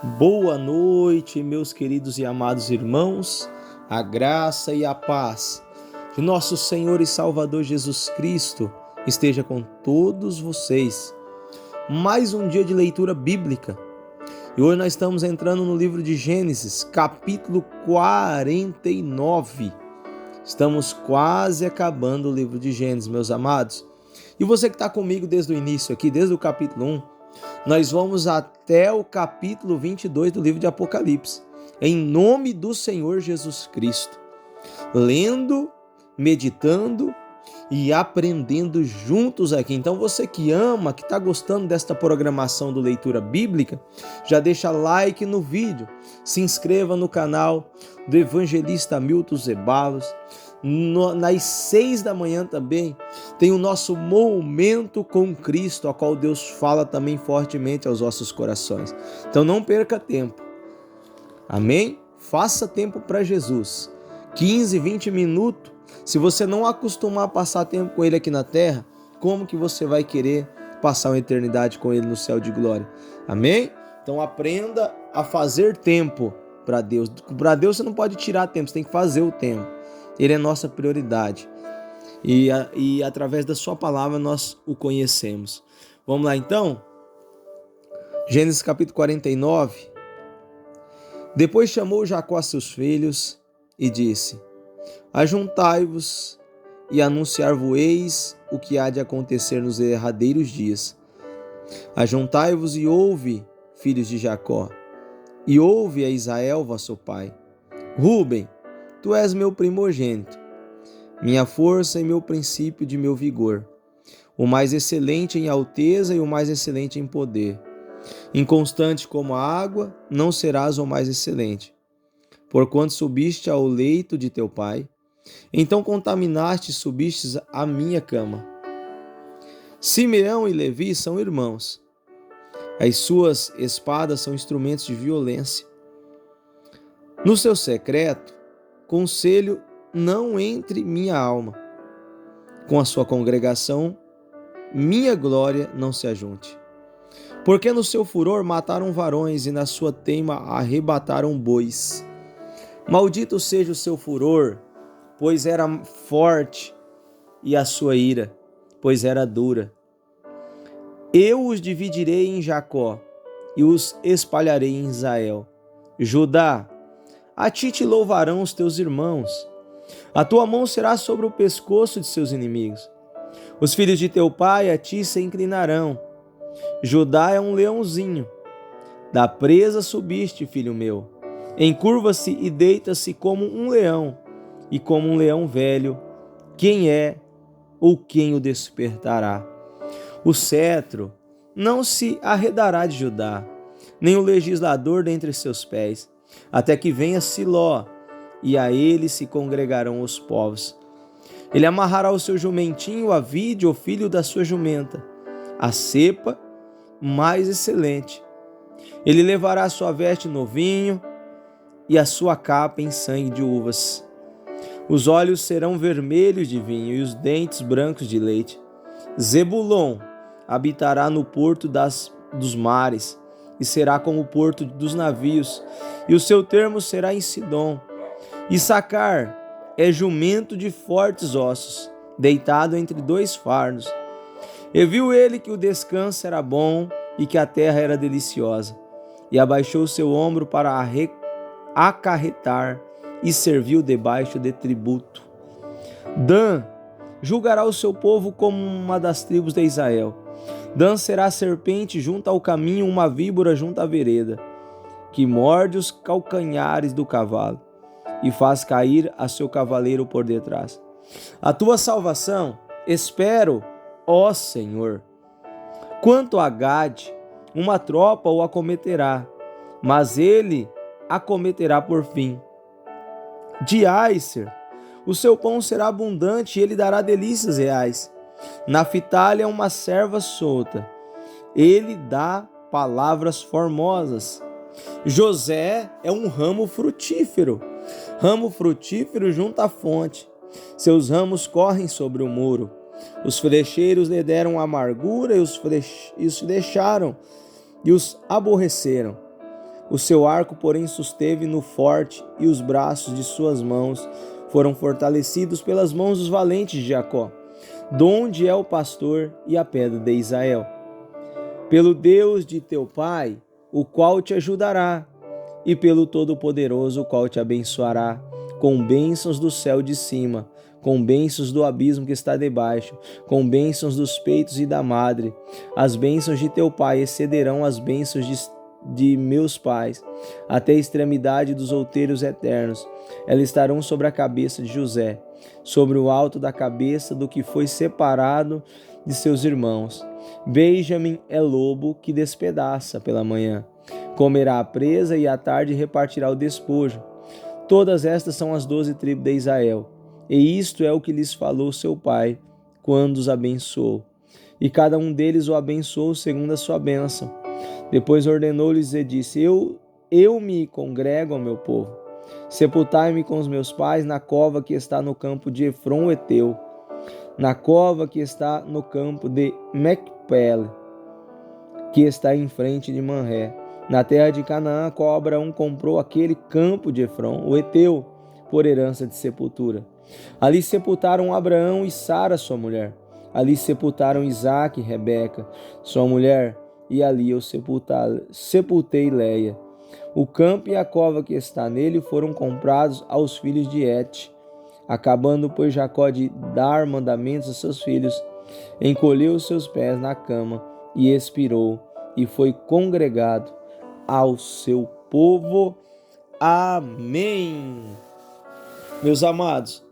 Boa noite, meus queridos e amados irmãos, a graça e a paz de nosso Senhor e Salvador Jesus Cristo esteja com todos vocês. Mais um dia de leitura bíblica e hoje nós estamos entrando no livro de Gênesis, capítulo 49. Estamos quase acabando o livro de Gênesis, meus amados. E você que está comigo desde o início aqui, desde o capítulo 1, nós vamos até o capítulo 22 do livro de Apocalipse, em nome do Senhor Jesus Cristo, lendo, meditando e aprendendo juntos aqui. Então você que ama, que está gostando desta programação do Leitura Bíblica, já deixa like no vídeo, se inscreva no canal do Evangelista Milton Zeballos. Nas 6 da manhã também tem o nosso Momento com Cristo, a qual Deus fala também fortemente aos nossos corações. Então não perca tempo, amém? Faça tempo para Jesus, 15, 20 minutos. Se você não acostumar a passar tempo com Ele aqui na terra, como que você vai querer passar uma eternidade com Ele no céu de glória? Amém? Então aprenda a fazer tempo para Deus. Para Deus você não pode tirar tempo, você tem que fazer o tempo. Ele é nossa prioridade e através da sua palavra nós o conhecemos. Vamos lá então? Gênesis capítulo 49. Depois chamou Jacó a seus filhos e disse: Ajuntai-vos e anunciar-vos-eis o que há de acontecer nos derradeiros dias. Ajuntai-vos e ouve, filhos de Jacó, e ouve a Israel, vosso pai. Rúben, tu és meu primogênito, minha força e meu princípio de meu vigor, o mais excelente em alteza e o mais excelente em poder. Inconstante como a água, não serás o mais excelente. Porquanto subiste ao leito de teu pai, então contaminaste e subistes à minha cama. Simeão e Levi são irmãos. As suas espadas são instrumentos de violência. No seu secreto, conselho não entre minha alma. Com a sua congregação, minha glória não se ajunte. Porque no seu furor mataram varões e na sua teima arrebataram bois. Maldito seja o seu furor, pois era forte, e a sua ira, pois era dura. Eu os dividirei em Jacó e os espalharei em Israel. Judá, a ti te louvarão os teus irmãos. A tua mão será sobre o pescoço de seus inimigos. Os filhos de teu pai a ti se inclinarão. Judá é um leãozinho. Da presa subiste, filho meu. Encurva-se e deita-se como um leão, e como um leão velho. Quem é ou quem o despertará? O cetro não se arredará de Judá, nem o legislador dentre seus pés, até que venha Siló, e a ele se congregarão os povos. Ele amarrará o seu jumentinho, a vide, o filho da sua jumenta, a cepa mais excelente. Ele levará a sua veste no vinho e a sua capa em sangue de uvas. Os olhos serão vermelhos de vinho e os dentes brancos de leite. Zebulon habitará no porto dos mares e será como o porto dos navios, e o seu termo será em Sidom. Issacar é jumento de fortes ossos, deitado entre dois fardos. E viu ele que o descanso era bom e que a terra era deliciosa, e abaixou seu ombro para acarretar e serviu debaixo de tributo. Dan julgará o seu povo como uma das tribos de Israel. Dan será serpente junto ao caminho, uma víbora junto à vereda, que morde os calcanhares do cavalo e faz cair a seu cavaleiro por detrás. A tua salvação espero, ó Senhor. Quanto a Gade, uma tropa o acometerá, mas ele acometerá por fim. De Aicer, o seu pão será abundante e ele dará delícias reais. Naphtali é uma serva solta, ele dá palavras formosas. José é um ramo frutífero junto à fonte. Seus ramos correm sobre o muro. Os flecheiros lhe deram amargura e os deixaram e os aborreceram. O seu arco, porém, susteve no forte, e os braços de suas mãos foram fortalecidos pelas mãos dos valentes de Jacó, donde é o pastor e a pedra de Israel. Pelo Deus de teu pai, o qual te ajudará, e pelo Todo-Poderoso, o qual te abençoará, com bênçãos do céu de cima, com bênçãos do abismo que está debaixo, com bênçãos dos peitos e da madre. As bênçãos de teu pai excederão as bênçãos de meus pais, até a extremidade dos outeiros eternos. Elas estarão sobre a cabeça de José, sobre o alto da cabeça do que foi separado de seus irmãos. Benjamim é lobo que despedaça pela manhã. Comerá a presa e à tarde repartirá o despojo. Todas estas são as 12 tribos de Israel. E isto é o que lhes falou seu pai, quando os abençoou. E cada um deles o abençoou segundo a sua bênção. Depois ordenou-lhes e disse: Eu me congrego ao meu povo. Sepultai-me com os meus pais na cova que está no campo de Efron Eteu, na cova que está no campo de Mecpele, que está em frente de Manré. Na terra de Canaã, a qual Abraão comprou aquele campo de Efron, o Eteu, por herança de sepultura. Ali sepultaram Abraão e Sara, sua mulher. Ali sepultaram Isaque e Rebeca, sua mulher, e ali eu sepultei Leia. O campo e a cova que está nele foram comprados aos filhos de Et. Acabando, pois, Jacó de dar mandamentos a seus filhos, encolheu os seus pés na cama e expirou, e foi congregado ao seu povo. Amém. Meus amados,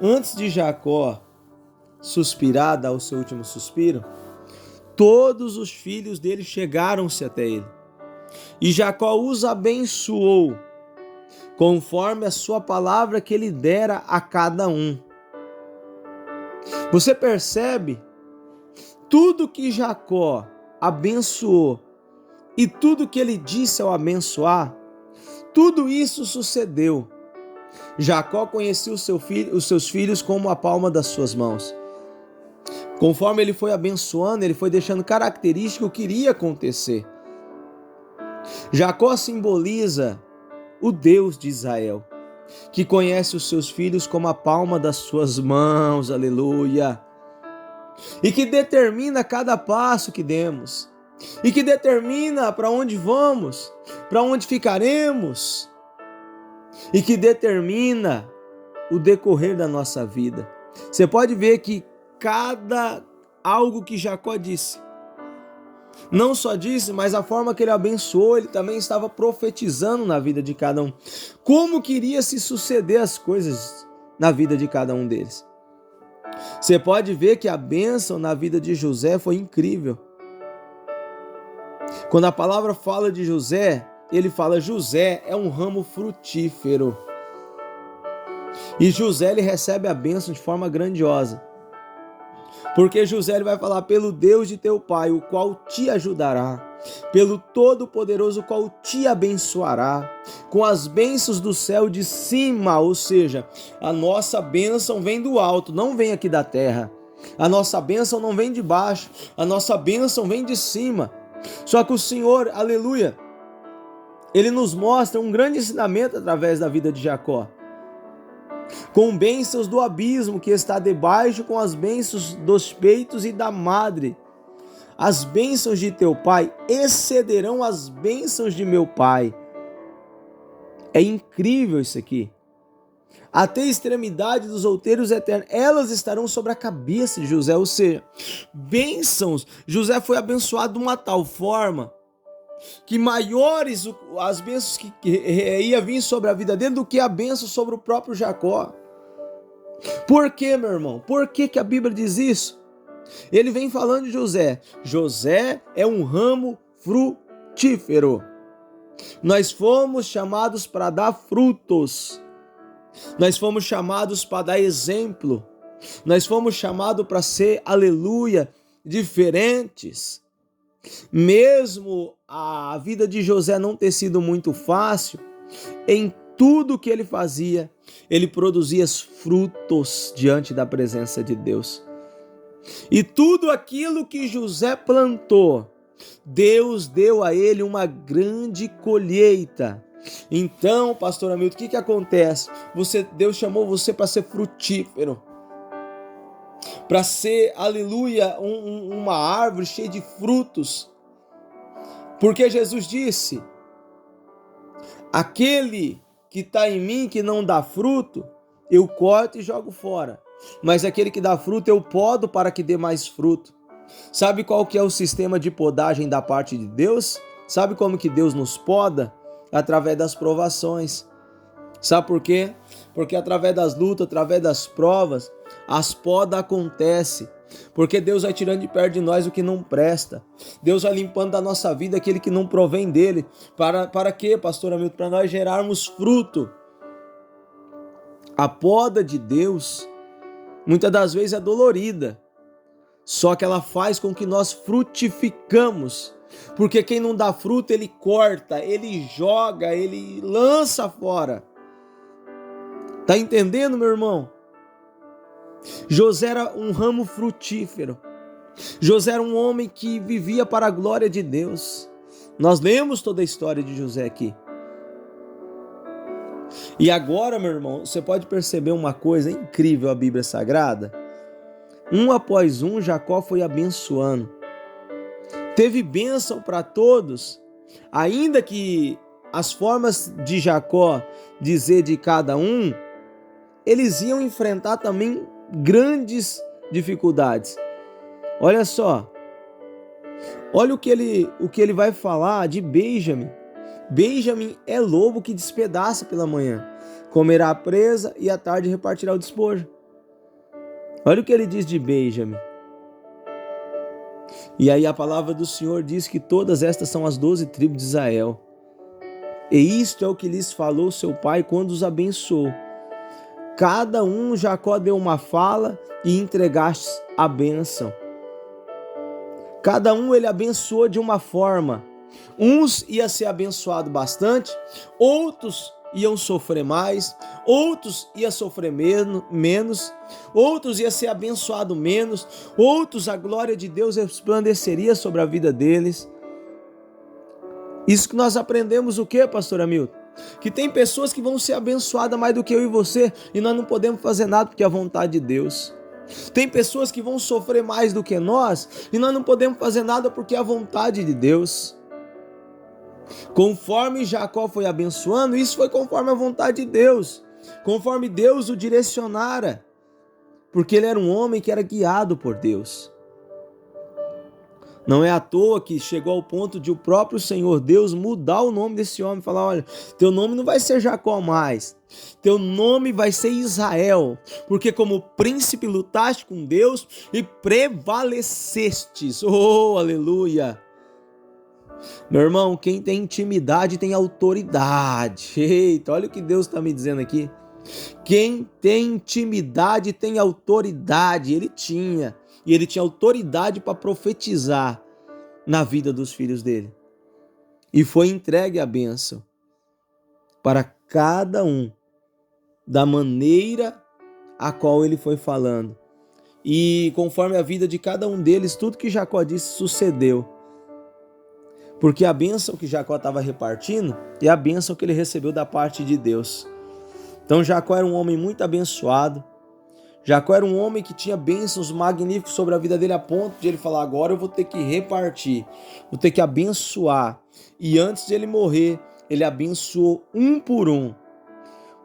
antes de Jacó suspirar, dar o seu último suspiro, todos os filhos dele chegaram-se até ele. E Jacó os abençoou, conforme a sua palavra que ele dera a cada um. Você percebe? Tudo que Jacó abençoou e tudo que ele disse ao abençoar, tudo isso sucedeu. Jacó conhecia os seus filhos como a palma das suas mãos. Conforme ele foi abençoando, ele foi deixando característica o que iria acontecer. Jacó simboliza o Deus de Israel, que conhece os seus filhos como a palma das suas mãos, aleluia, e que determina cada passo que demos, e que determina para onde vamos, para onde ficaremos, e que determina o decorrer da nossa vida. Você pode ver que cada algo que Jacó disse, não só disse, mas a forma que ele abençoou, ele também estava profetizando na vida de cada um. Como queria se suceder as coisas na vida de cada um deles. Você pode ver que a bênção na vida de José foi incrível. Quando a palavra fala de José, ele fala: José é um ramo frutífero. E José, ele recebe a bênção de forma grandiosa. Porque José, ele vai falar: pelo Deus de teu pai, o qual te ajudará, pelo Todo-Poderoso, o qual te abençoará, com as bênçãos do céu de cima. Ou seja, a nossa bênção vem do alto, não vem aqui da terra. A nossa bênção não vem de baixo, a nossa bênção vem de cima. Só que o Senhor, aleluia, ele nos mostra um grande ensinamento através da vida de Jacó. Com bênçãos do abismo que está debaixo, com as bênçãos dos peitos e da madre. As bênçãos de teu pai excederão as bênçãos de meu pai. É incrível isso aqui. Até a extremidade dos outeiros eternos, elas estarão sobre a cabeça de José. Ou seja, bênçãos. José foi abençoado de uma tal forma que maiores as bênçãos que ia vir sobre a vida dele do que a bênção sobre o próprio Jacó. Por quê, meu irmão? Por que a Bíblia diz isso? Ele vem falando de José. José é um ramo frutífero. Nós fomos chamados para dar frutos. Nós fomos chamados para dar exemplo. Nós fomos chamados para ser, aleluia, diferentes. Mesmo a vida de José não ter sido muito fácil, em tudo que ele fazia, ele produzia frutos diante da presença de Deus. E tudo aquilo que José plantou, Deus deu a ele uma grande colheita. Então, pastor Hamilton, o que acontece? Deus chamou você para ser frutífero, para ser, aleluia, uma árvore cheia de frutos. Porque Jesus disse: aquele que está em mim, que não dá fruto, eu corto e jogo fora. Mas aquele que dá fruto, eu podo para que dê mais fruto. Sabe qual que é o sistema de podagem da parte de Deus? Sabe como que Deus nos poda? Através das provações. Sabe por quê? Porque através das lutas, através das provas, as podas acontecem. Porque Deus vai tirando de perto de nós o que não presta. Deus vai limpando da nossa vida aquele que não provém dele. Para quê, pastor Hamilton? Para nós gerarmos fruto. A poda de Deus, muitas das vezes é dolorida. Só que ela faz com que nós frutificamos. Porque quem não dá fruto, ele corta, ele joga, ele lança fora. Tá entendendo, meu irmão? José era um ramo frutífero. José era um homem que vivia para a glória de Deus. Nós lemos toda a história de José aqui. E agora, meu irmão, você pode perceber uma coisa incrível, a Bíblia Sagrada. Um após um, Jacó foi abençoando. Teve bênção para todos, ainda que as formas de Jacó dizer de cada um, eles iam enfrentar também grandes dificuldades. Olha só, olha o que ele vai falar de Benjamim. Benjamim é lobo que despedaça pela manhã, comerá a presa e à tarde repartirá o despojo. Olha o que ele diz de Benjamim. E aí a palavra do Senhor diz que todas estas são as 12 tribos de Israel. E isto é o que lhes falou seu pai quando os abençoou. Cada um Jacó deu uma fala e entregaste a bênção. Cada um ele abençoou de uma forma. Uns iam ser abençoados bastante, outros iam sofrer mais, outros iam sofrer menos, outros iam ser abençoados menos, outros a glória de Deus resplandeceria sobre a vida deles. Isso que nós aprendemos o que, pastor Hamilton? Que tem pessoas que vão ser abençoadas mais do que eu e você, e nós não podemos fazer nada porque é a vontade de Deus. Tem pessoas que vão sofrer mais do que nós, e nós não podemos fazer nada porque é a vontade de Deus. Conforme Jacó foi abençoando, isso foi conforme a vontade de Deus, conforme Deus o direcionara, porque ele era um homem que era guiado por Deus. Não é à toa que chegou ao ponto de o próprio Senhor Deus mudar o nome desse homem, falar: olha, teu nome não vai ser Jacó mais, teu nome vai ser Israel, porque como príncipe lutaste com Deus e prevalecestes. Oh, aleluia! Meu irmão, quem tem intimidade tem autoridade. Eita, olha o que Deus está me dizendo aqui. Quem tem intimidade tem autoridade. Ele tinha. E ele tinha autoridade para profetizar na vida dos filhos dele. E foi entregue a bênção para cada um, da maneira a qual ele foi falando. E conforme a vida de cada um deles, tudo que Jacó disse sucedeu. Porque a bênção que Jacó estava repartindo é a bênção que ele recebeu da parte de Deus. Então Jacó era um homem muito abençoado. Jacó era um homem que tinha bênçãos magníficos sobre a vida dele, a ponto de ele falar: agora eu vou ter que repartir, vou ter que abençoar. E antes de ele morrer, ele abençoou um por um.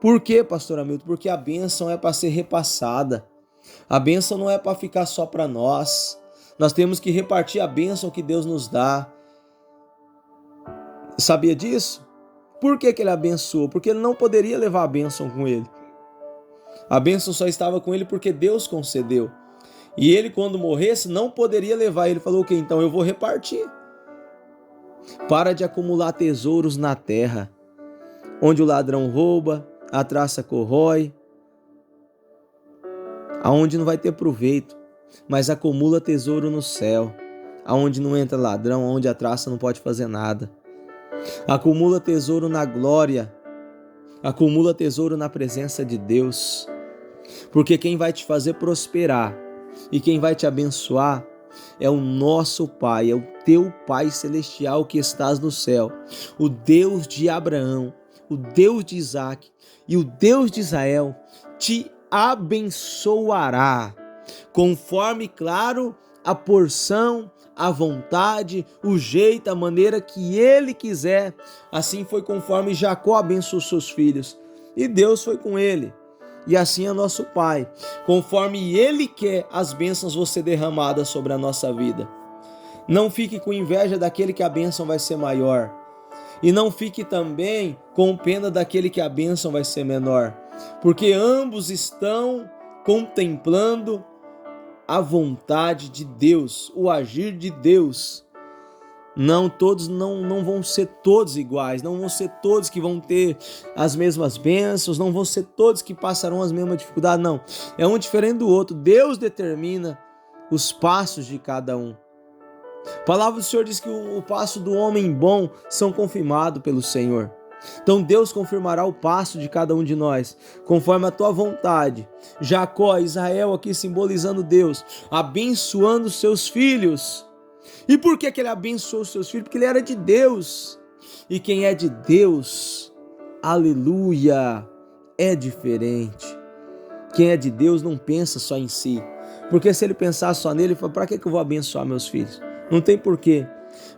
Por quê, pastor Hamilton? Porque a bênção é para ser repassada. A bênção não é para ficar só para nós. Nós temos que repartir a bênção que Deus nos dá. Sabia disso? Por que ele abençoou? Porque ele não poderia levar a bênção com ele. A bênção só estava com ele porque Deus concedeu. E ele, quando morresse, não poderia levar. Ele falou: ok, então eu vou repartir. Para de acumular tesouros na terra, onde o ladrão rouba, a traça corrói, aonde não vai ter proveito, mas acumula tesouro no céu, aonde não entra ladrão, aonde a traça não pode fazer nada. Acumula tesouro na glória, acumula tesouro na presença de Deus, porque quem vai te fazer prosperar e quem vai te abençoar é o nosso Pai, é o teu Pai celestial que estás no céu, o Deus de Abraão, o Deus de Isaac e o Deus de Israel te abençoará, conforme, claro, a porção, a vontade, o jeito, a maneira que ele quiser. Assim foi conforme Jacó abençoou seus filhos, e Deus foi com ele. E assim é nosso Pai, conforme ele quer, as bênçãos vão ser derramadas sobre a nossa vida. Não fique com inveja daquele que a bênção vai ser maior, e não fique também com pena daquele que a bênção vai ser menor, porque ambos estão contemplando a vontade de Deus, o agir de Deus. Não vão ser todos iguais, não vão ser todos que vão ter as mesmas bênçãos, não vão ser todos que passarão as mesmas dificuldades, não. É um diferente do outro. Deus determina os passos de cada um. A palavra do Senhor diz que o passo do homem bom são confirmados pelo Senhor. Então Deus confirmará o passo de cada um de nós, conforme a tua vontade. Jacó, Israel aqui simbolizando Deus, abençoando seus filhos. E por que ele abençoou os seus filhos? Porque ele era de Deus. E quem é de Deus, aleluia, é diferente. Quem é de Deus não pensa só em si. Porque se ele pensar só nele, ele fala, para que eu vou abençoar meus filhos? Não tem porquê.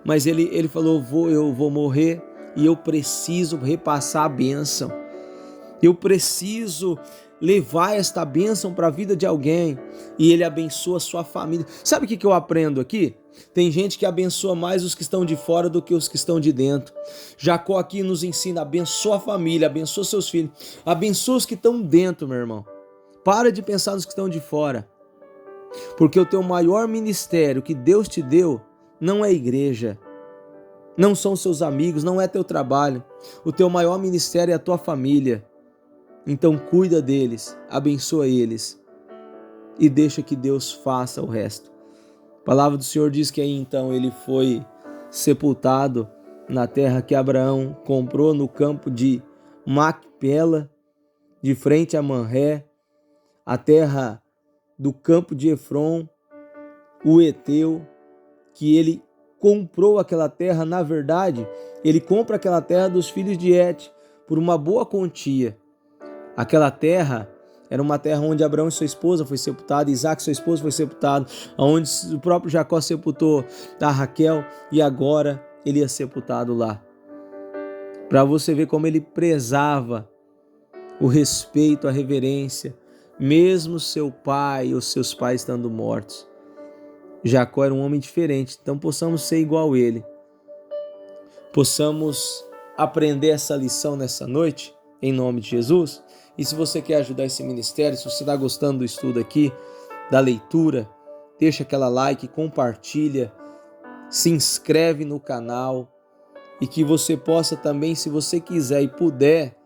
Mas ele falou, eu vou morrer e eu preciso repassar a bênção. Eu preciso levar esta bênção para a vida de alguém. E ele abençoa a sua família. Sabe o que eu aprendo aqui? Tem gente que abençoa mais os que estão de fora do que os que estão de dentro. Jacó aqui nos ensina, abençoa a família, abençoa seus filhos, abençoa os que estão dentro, meu irmão. Para de pensar nos que estão de fora. Porque o teu maior ministério que Deus te deu não é igreja, não são seus amigos, não é teu trabalho. O teu maior ministério é a tua família. Então cuida deles, abençoa eles e deixa que Deus faça o resto. A palavra do Senhor diz que aí então ele foi sepultado na terra que Abraão comprou no campo de Macpela, de frente a Manré, a terra do campo de Efron, o Eteu, que ele comprou aquela terra. Na verdade, ele compra aquela terra dos filhos de Et por uma boa quantia. Aquela terra era uma terra onde Abraão e sua esposa foi sepultado, Isaac, sua esposa, foi sepultado, onde o próprio Jacó sepultou a Raquel, e agora ele é sepultado lá. Para você ver como ele prezava o respeito, a reverência, mesmo seu pai ou seus pais estando mortos. Jacó era um homem diferente, então possamos ser igual a ele. Possamos aprender essa lição nessa noite, em nome de Jesus. E se você quer ajudar esse ministério, se você está gostando do estudo aqui, da leitura, deixa aquela like, compartilha, se inscreve no canal, e que você possa também, se você quiser e puder,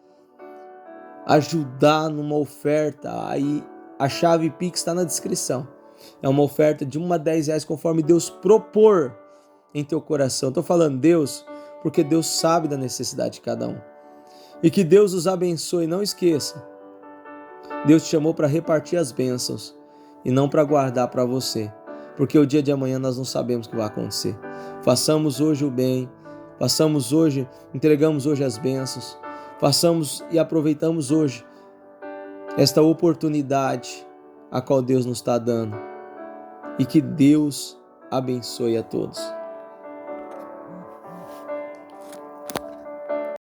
ajudar numa oferta. Aí a chave Pix está na descrição. É uma oferta de R$ 10, conforme Deus propor em teu coração. Estou falando Deus, porque Deus sabe da necessidade de cada um. E que Deus os abençoe. Não esqueça, Deus te chamou para repartir as bênçãos e não para guardar para você, porque o dia de amanhã nós não sabemos o que vai acontecer. Façamos hoje o bem, entregamos hoje as bênçãos, façamos e aproveitamos hoje esta oportunidade a qual Deus nos está dando, e que Deus abençoe a todos.